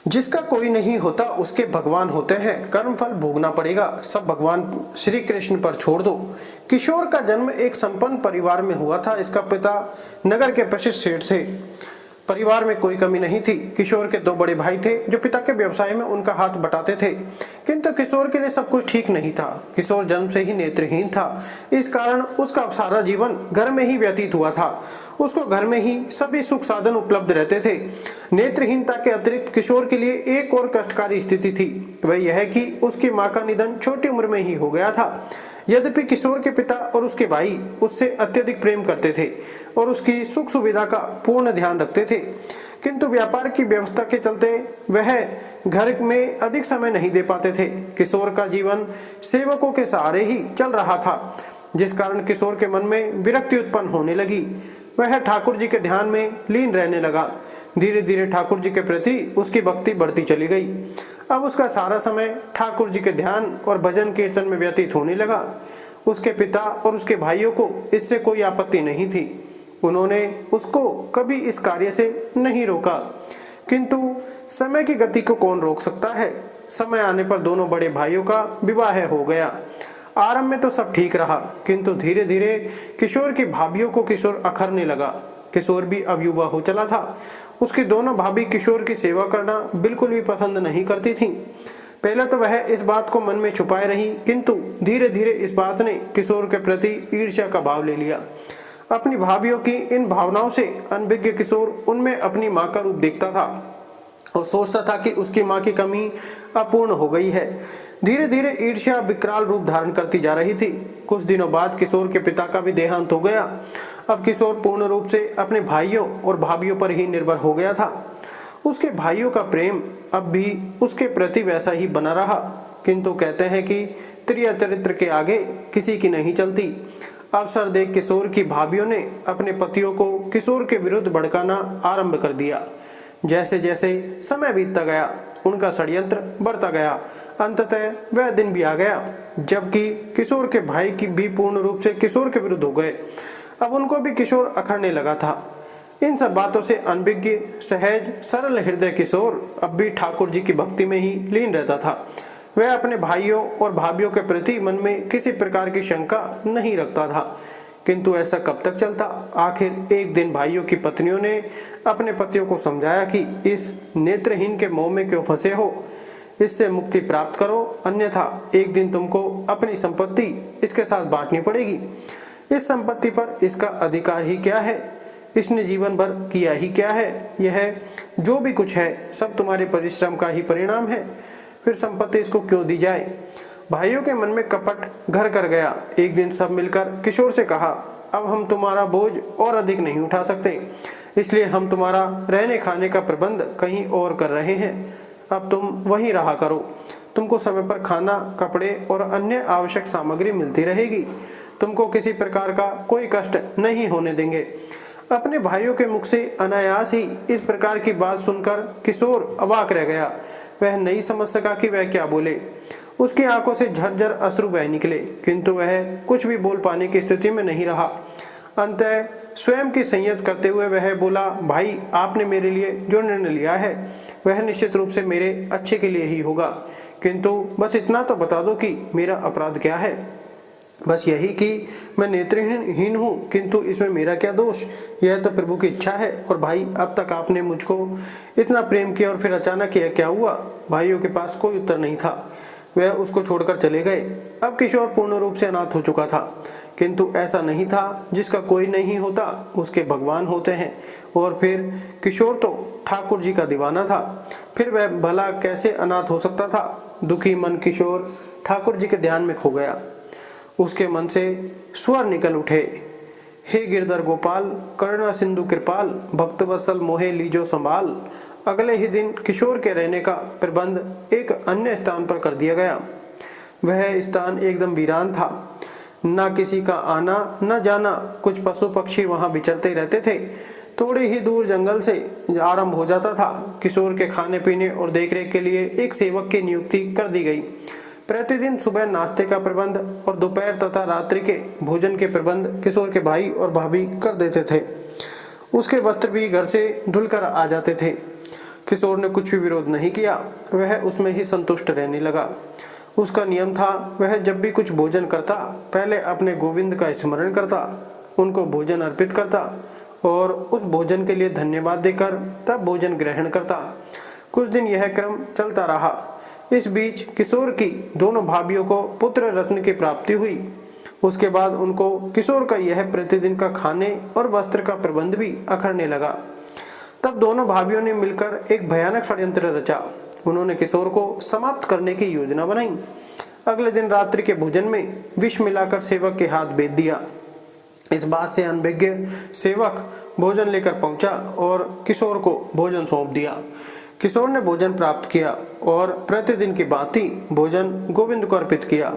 जिसका कोई नहीं होता उसके भगवान होते हैं, कर्म फल भोगना पड़ेगा, सब भगवान श्री कृष्ण पर छोड़ दो। किशोर का जन्म एक संपन्न परिवार में हुआ था। इसका पिता नगर के प्रसिद्ध सेठ थे। परिवार में कोई कमी नहीं थी। किशोर के दो बड़े भाई थे जो पिता के व्यवसाय में उनका हाथ बटाते थे, किंतु किशोर के लिए सब कुछ ठीक नहीं था। किशोर जन्म से ही नेत्रहीन था। इस कारण उसका सारा जीवन घर में ही व्यतीत हुआ था। उसको घर में ही सभी सुख साधन उपलब्ध रहते थे। नेत्रहीनता के अतिरिक्त किशोर के लिए एक और कष्टकारी स्थिति थी। वह यह कि उसकी माँ का निधन छोटी उम्र में ही हो गया था। यद्यपि किशोर के पिता और उसके भाई उससे अत्यधिक प्रेम करते थे और उसकी सुख सुविधा का पूर्ण ध्यान रखते थे, किंतु व्यापार की व्यवस्था के चलते वह घर में अधिक समय नहीं दे पाते थे। किशोर का जीवन सेवकों के सहारे ही चल रहा था, जिस कारण किशोर के मन में विरक्ति उत्पन्न होने लगी। वह ठाकुर जी के ध्यान में लीन रहने लगा। धीरे धीरे ठाकुर जी के प्रति उसकी भक्ति बढ़ती चली गई। अब उसका सारा समय ठाकुर जी के ध्यान और भजन कीर्तन में व्यतीत होने लगा। उसके पिता और उसके भाइयों को इससे कोई आपत्ति नहीं थी। उन्होंने उसको कभी इस कार्य से नहीं रोका, किंतु समय की गति को कौन रोक सकता है। समय आने पर दोनों बड़े भाइयों का विवाह हो गया। आरंभ में तो सब ठीक रहा, किंतु धीरे धीरे किशोर की भाभीियों को किशोर अखरने लगा। किशोर भी अब युवा हो चला था। उसकी दोनों भाभी किशोर की सेवा करना बिल्कुल भी पसंद नहीं करती थीं। पहले तो वह इस बात को मन में छुपाए रही, किंतु धीरे धीरे इस बात ने किशोर के प्रति ईर्ष्या का भाव ले लिया। अपनी भाभीियों की इन भावनाओं से अनभिज्ञ किशोर उनमें अपनी माँ का रूप देखता था और सोचता था कि उसकी माँ की कमी अपूर्ण हो गई है। धीरे धीरे ईर्ष्या विकराल रूप धारण करती जा रही थी। कुछ दिनों बाद किशोर के पिता का भी देहांत हो गया। अब किशोर पूर्ण रूप से अपने भाइयों और भाभीियों पर ही निर्भर हो गया था। उसके भाइयों का प्रेम अब भी उसके प्रति वैसा ही बना रहा, किंतु कहते हैं कि त्रिया चरित्र के आगे किसी की नहीं चलती। अवसर देख किशोर की भाभीियों ने अपने पतियों को किशोर के विरुद्ध भड़काना आरंभ कर दिया। जैसे जैसे समय बीतता गया उनका षड्यंत्र बढ़ता गया। अंततः वह दिन भी आ गया जबकि किशोर के भाई की भी पूर्ण रूप से किशोर के विरुद्ध हो गए। अब उनको भी किशोर अखरने लगा था। इन सब बातों से अनभिज्ञ सहज सरल हृदय किशोर अब भी ठाकुर जी की भक्ति में ही लीन रहता था। वह अपने भाइयों और भाभीियों के प्रति मन में किसी प्रकार की शंका नहीं रखता था, किंतु ऐसा कब तक चलता। आखिर एक दिन भाइयों की पत्नियों ने अपने पतियों को समझाया कि इस नेत्रहीन के मोह में क्यों फंसे हो, इससे मुक्ति प्राप्त करो, अन्यथा एक दिन तुमको अपनी संपत्ति इसके साथ बांटनी पड़ेगी। इस संपत्ति पर इसका अधिकार ही क्या है, इसने जीवन भर किया ही क्या है, यह जो भी कुछ है सब तुम्हारे परिश्रम का ही परिणाम है, फिर संपत्ति इसको क्यों दी जाए। भाइयों के मन में कपट घर कर गया। एक दिन सब मिलकर किशोर से कहा, अब हम तुम्हारा बोझ और अधिक नहीं उठा सकते, इसलिए हम तुम्हारा रहने खाने का प्रबंध कहीं और कर रहे हैं। अब तुम वहीं रहा करो। तुमको समय पर खाना, कपड़े और अन्य आवश्यक सामग्री मिलती रहेगी। तुमको किसी प्रकार का कोई कष्ट नहीं होने देंगे। अपने भाइयों के मुख से अनायास ही इस प्रकार की बात सुनकर किशोर अवाक रह गया। वह नहीं समझ सका कि वह क्या बोले। उसकी आंखों से झरझर अश्रु बह निकले, किंतु वह कुछ भी बोल पाने की स्थिति में नहीं रहा। अंततः स्वयं की संयत करते हुए वह बोला, भाई, आपने मेरे लिए जो निर्णय लिया है वह निश्चित रूप से मेरे अच्छे के लिए ही होगा, किंतु बस इतना तो बता दो कि मेरा अपराध क्या है। बस यही कि मैं नेत्रहीन हूँ, किंतु इसमें मेरा क्या दोष, यह तो प्रभु की इच्छा है। और भाई, अब तक आपने मुझको इतना प्रेम किया और फिर अचानक यह क्या हुआ। भाइयों के पास कोई उत्तर नहीं था। वह उसको छोड़कर चले गए। अब किशोर पूर्ण रूप से अनाथ हो चुका था, किंतु ऐसा नहीं था। जिसका कोई नहीं होता उसके भगवान होते हैं। और फिर किशोर तो ठाकुर जी का दीवाना था, फिर वह भला कैसे अनाथ हो सकता था। दुखी मन किशोर ठाकुर जी के ध्यान में खो गया। उसके मन से स्वर निकल उठे, हे गिरधर गोपाल, करुणा सिंधु कृपाल, भक्तवत्सल मोहे लीजो संभाल। अगले ही दिन किशोर के रहने का प्रबंध एक अन्य स्थान पर कर दिया गया। वह स्थान एकदम वीरान था। न किसी का आना न जाना। कुछ पशु पक्षी वहां विचरते रहते थे। थोड़ी ही दूर जंगल से आरंभ हो जाता था। किशोर के खाने पीने और देखरेख के लिए एक सेवक की नियुक्ति कर दी गई। प्रतिदिन सुबह नाश्ते का प्रबंध और दोपहर तथा रात्रि के भोजन के प्रबंध किशोर के भाई और भाभी कर देते थे। उसके वस्त्र भी घर से धुलकर आ जाते थे। किशोर ने कुछ भी विरोध नहीं किया, वह उसमें ही संतुष्ट रहने लगा। उसका नियम था, वह जब भी कुछ भोजन करता पहले अपने गोविंद का स्मरण करता, उनको भोजन अर्पित करता और उस भोजन के लिए धन्यवाद देकर तब भोजन ग्रहण करता। कुछ दिन यह क्रम चलता रहा। इस बीच किशोर की दोनों भाभीियों को पुत्र रत्न की प्राप्ति हुई। उसके बाद उनको किशोर का यह प्रतिदिन का खाने और वस्त्र का प्रबंध भी अखरने लगा। तब दोनों भाभीियों ने मिलकर एक भयानक षड्यंत्र रचा। उन्होंने किशोर को समाप्त करने की योजना बनाई। अगले दिन रात्रि के भोजन में विष मिलाकर सेवक के हाथ बेच दिया। इस बात से अनभिज्ञ सेवक भोजन लेकर पहुंचा और किशोर को भोजन सौंप दिया। किशोर ने भोजन प्राप्त किया और प्रतिदिन की भांति भोजन गोविंद को अर्पित किया।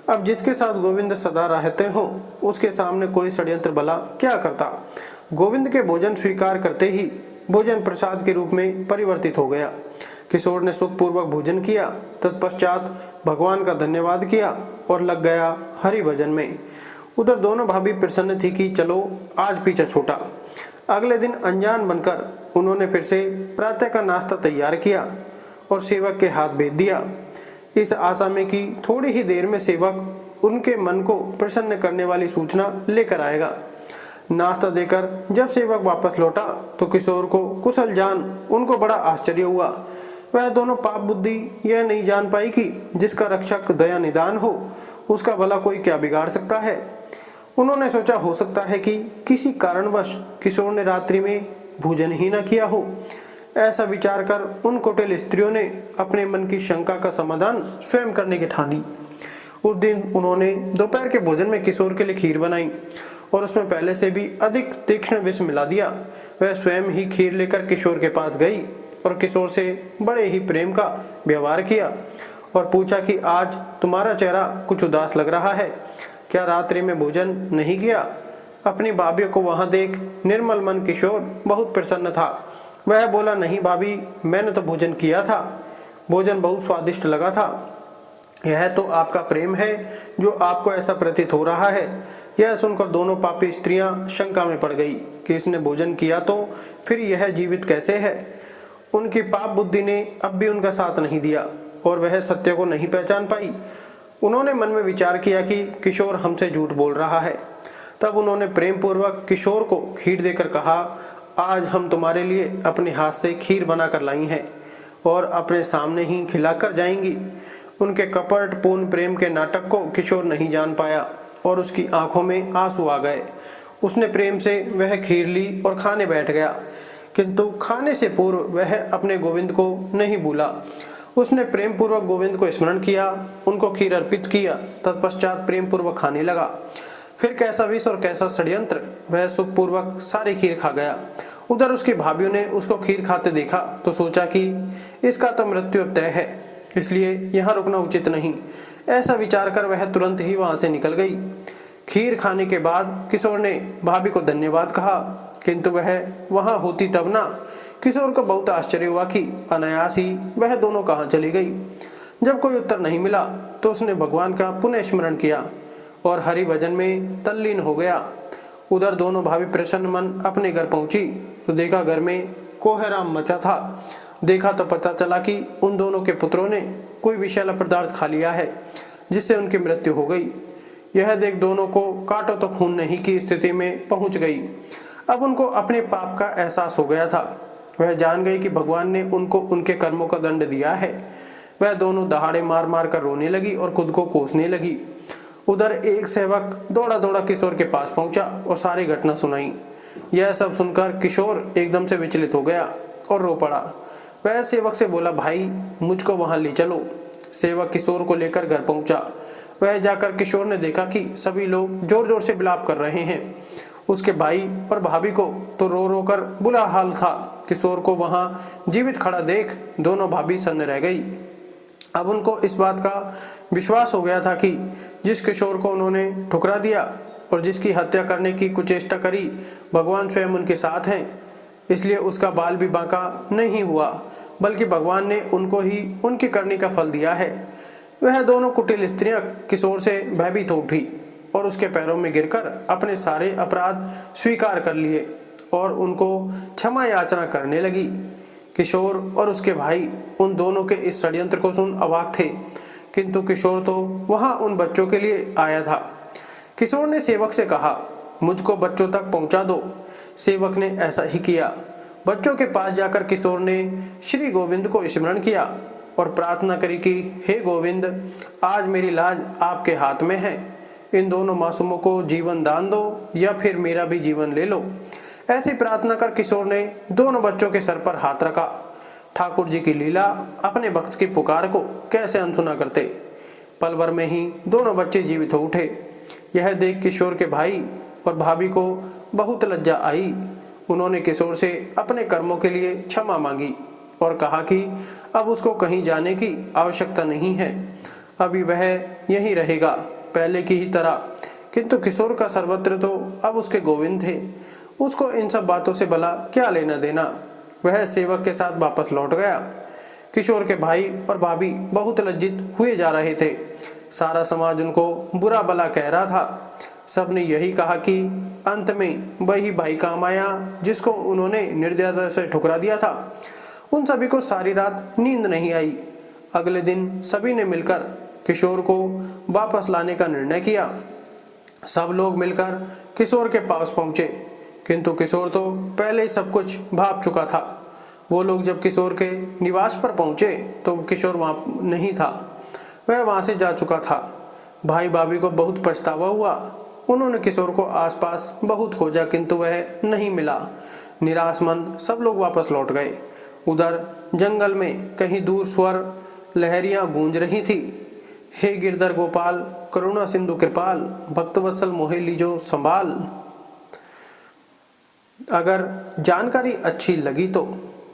अब जिसके साथ गोविंद सदा रहते हो उसके सामने कोई षड्यंत्र भला क्या करता। गोविंद के भोजन स्वीकार करते ही भोजन प्रसाद के रूप में परिवर्तित हो गया। किशोर ने सुखपूर्वक भोजन किया, तत्पश्चात भगवान का धन्यवाद किया और लग गया हरि भजन में। उधर दोनों भाभी प्रसन्न थी कि चलो आज पीछा छूटा। अगले दिन अनजान बनकर उन्होंने फिर से प्रातः का नाश्ता तैयार किया और सेवक के हाथ भेज दिया, इस आशा में कि थोड़ी ही देर में सेवक उनके मन को प्रसन्न करने वाली सूचना लेकर आएगा। नाश्ता देकर जब सेवक वापस लौटा तो किशोर को कुशल जान उनको बड़ा आश्चर्य हुआ। वह दोनों पाप बुद्धि यह नहीं जान पाई कि जिसका रक्षक दया निदान हो उसका भला कोई क्या बिगाड़ सकता है। उन्होंने सोचा हो सकता है कि किसी कारणवश किशोर ने रात्रि में भोजन ही न किया हो। ऐसा विचार कर उन कुटिल स्त्रियों ने अपने मन की शंका का समाधान स्वयं करने की ठानी। उस दिन उन्होंने दोपहर के भोजन में किशोर के लिए खीर बनाई और उसमें पहले से भी अधिक तीक्ष्ण विष मिला दिया। वह स्वयं ही खीर लेकर किशोर के पास गई और किशोर से बड़े ही प्रेम का व्यवहार किया और पूछा कि आज तुम्हारा चेहरा कुछ उदास लग रहा है, क्या रात्रि में भोजन नहीं किया। अपनी भाभी को वहां देख निर्मल मन किशोर बहुत प्रसन्न था। वह बोला, नहीं भाभी, मैंने तो भोजन किया था, भोजन बहुत स्वादिष्ट लगा था। यह तो आपका प्रेम है जो आपको ऐसा प्रतीत हो रहा है। यह सुनकर दोनों पापी स्त्रियां शंका में पड़ गई कि इसने भोजन किया तो फिर यह जीवित कैसे है। उनकी पाप बुद्धि ने अब भी उनका साथ नहीं दिया और वह सत्य को नहीं पहचान पाई। उन्होंने मन में विचार किया कि किशोर हमसे झूठ बोल रहा है। तब उन्होंने प्रेम पूर्वक किशोर को खीर देकर कहा, आज हम तुम्हारे लिए अपने हाथ से खीर बनाकर लाई हैं और अपने सामने ही खिलाकर जाएंगी। उनके कपट पूर्ण प्रेम के नाटक को किशोर नहीं जान पाया और उसकी आंखों में आंसू आ गए। उसने प्रेम से वह खीर ली और खाने बैठ गया, किंतु खाने से पूर्व वह अपने गोविंद को नहीं भूला। उसने प्रेम पूर्वक गोविंद को स्मरण किया, उनको खीर अर्पित किया, तत्पश्चात प्रेम पूर्वक खाने लगा। फिर कैसा विष और कैसा षड्यंत्र, वह सुखपूर्वक सारी खीर खा गया। उधर उसकी भाभीियों ने उसको खीर खाते देखा तो सोचा कि इसका तो मृत्यु तय है, इसलिए यहाँ रुकना उचित नहीं। ऐसा विचार कर वह तुरंत ही वहां से निकल गई। खीर खाने के बाद किशोर ने भाभी को धन्यवाद कहा, किंतु वह वहां होती तब ना। किशोर को बहुत आश्चर्य हुआ कि अनायास ही वह दोनों कहाँ चली गई। जब कोई उत्तर नहीं मिला तो उसने भगवान का पुनः स्मरण किया और हरि भजन में तल्लीन हो गया। उधर दोनों भाभी प्रसन्न मन अपने घर पहुंची तो देखा घर में कोहराम मचा था। देखा तो पता चला कि उन दोनों के पुत्रों ने कोई विषैला पदार्थ खा लिया है जिससे उनकी मृत्यु हो गई। यह देख दोनों को काटो तो खून नहीं की स्थिति में पहुंच गई। अब उनको अपने पाप का एहसास हो गया था। वह जान गई कि भगवान ने उनको उनके कर्मों का दंड दिया है। वह दोनों दहाड़े मार मार कर रोने लगी और खुद को कोसने लगी। उधर एक सेवक दौड़ा दौड़ा किशोर के पास पहुंचा और सारी घटना सुनाई। यह सब सुनकर किशोर एकदम से विचलित हो गया और रो पड़ा। वह सेवक से बोला, भाई मुझको वहां ले चलो। सेवक किशोर को लेकर घर पहुंचा। वह जाकर किशोर ने देखा कि सभी लोग जोर जोर से विलाप कर रहे हैं। उसके भाई और भाभी को तो रो रो कर बुरा हाल था। किशोर को वहां जीवित खड़ा देख दोनों भाभी सन्न रह गई। अब उनको इस बात का विश्वास हो गया था कि जिस किशोर को उन्होंने ठुकरा दिया और जिसकी हत्या करने की कुचेष्टा करी, भगवान स्वयं उनके साथ हैं। इसलिए उसका बाल भी बांका नहीं हुआ, बल्कि भगवान ने उनको ही उनकी करनी का फल दिया है। वह दोनों कुटिल स्त्रियां किशोर से भयभीत उठी और उसके पैरों में गिरकर अपने सारे अपराध स्वीकार कर लिए और उनको क्षमा याचना करने लगी। किशोर और उसके भाई उन दोनों के इस षड्यंत्र को सुन अवाक थे, किंतु किशोर तो वहां उन बच्चों के लिए आया था। किशोर ने सेवक से कहा, मुझको बच्चों तक पहुंचा दो। सेवक ने ऐसा ही किया। बच्चों के पास जाकर किशोर ने श्री गोविंद को स्मरण किया और प्रार्थना करी कि हे गोविंद, आज मेरी लाज आपके हाथ में है। इन दोनों मासूमों को जीवन दान दो या फिर मेरा भी जीवन ले लो। ऐसी प्रार्थना कर किशोर ने दोनों बच्चों के सर पर हाथ रखा। ठाकुर जी की लीला अपने भक्त की पुकार को कैसे अनसुना करते। पल भर में ही दोनों बच्चे जीवित हो उठे। यह देख किशोर के भाई और भाभी को बहुत लज्जा आई। उन्होंने किशोर से अपने कर्मों के लिए क्षमा मांगी और कहा कि अब उसको कहीं जाने की आवश्यकता नहीं है, अभी वह यहीं रहेगा पहले की ही तरह। किंतु किशोर का सर्वत्र तो अब उसके गोविंद थे, उसको इन सब बातों से भला क्या लेना देना। वह सेवक के साथ वापस लौट गया। किशोर के भाई और भाभी बहुत लज्जित हुए जा रहे थे। सारा समाज उनको बुरा भला कह रहा था। सबने यही कहा कि अंत में वही भाई काम आया जिसको उन्होंने निर्दयता से ठुकरा दिया था। उन सभी को सारी रात नींद नहीं आई। अगले दिन सभी ने मिलकर किशोर को वापस लाने का निर्णय किया। सब लोग मिलकर किशोर के पास पहुंचे, किंतु किशोर तो पहले ही सब कुछ भाप चुका था। वो लोग जब किशोर के निवास पर पहुंचे तो किशोर वहां नहीं था, वह वहां से जा चुका था। भाई भाभी को बहुत पछतावा हुआ। उन्होंने किशोर को आसपास बहुत खोजा, किंतु वह नहीं मिला। निराश मन सब लोग वापस लौट गए। उधर जंगल में कहीं दूर स्वर लहरियां गूंज रही थी। हे गिरधर गोपाल, करुणा सिंधु कृपाल, भक्तवत्सल मोहे लीजो संभाल। अगर जानकारी अच्छी लगी तो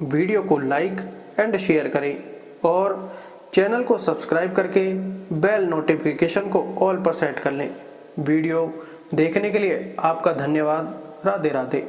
वीडियो को लाइक एंड शेयर करें और चैनल को सब्सक्राइब करके बेल नोटिफिकेशन को ऑल पर सेट कर लें। वीडियो देखने के लिए आपका धन्यवाद। राधे राधे।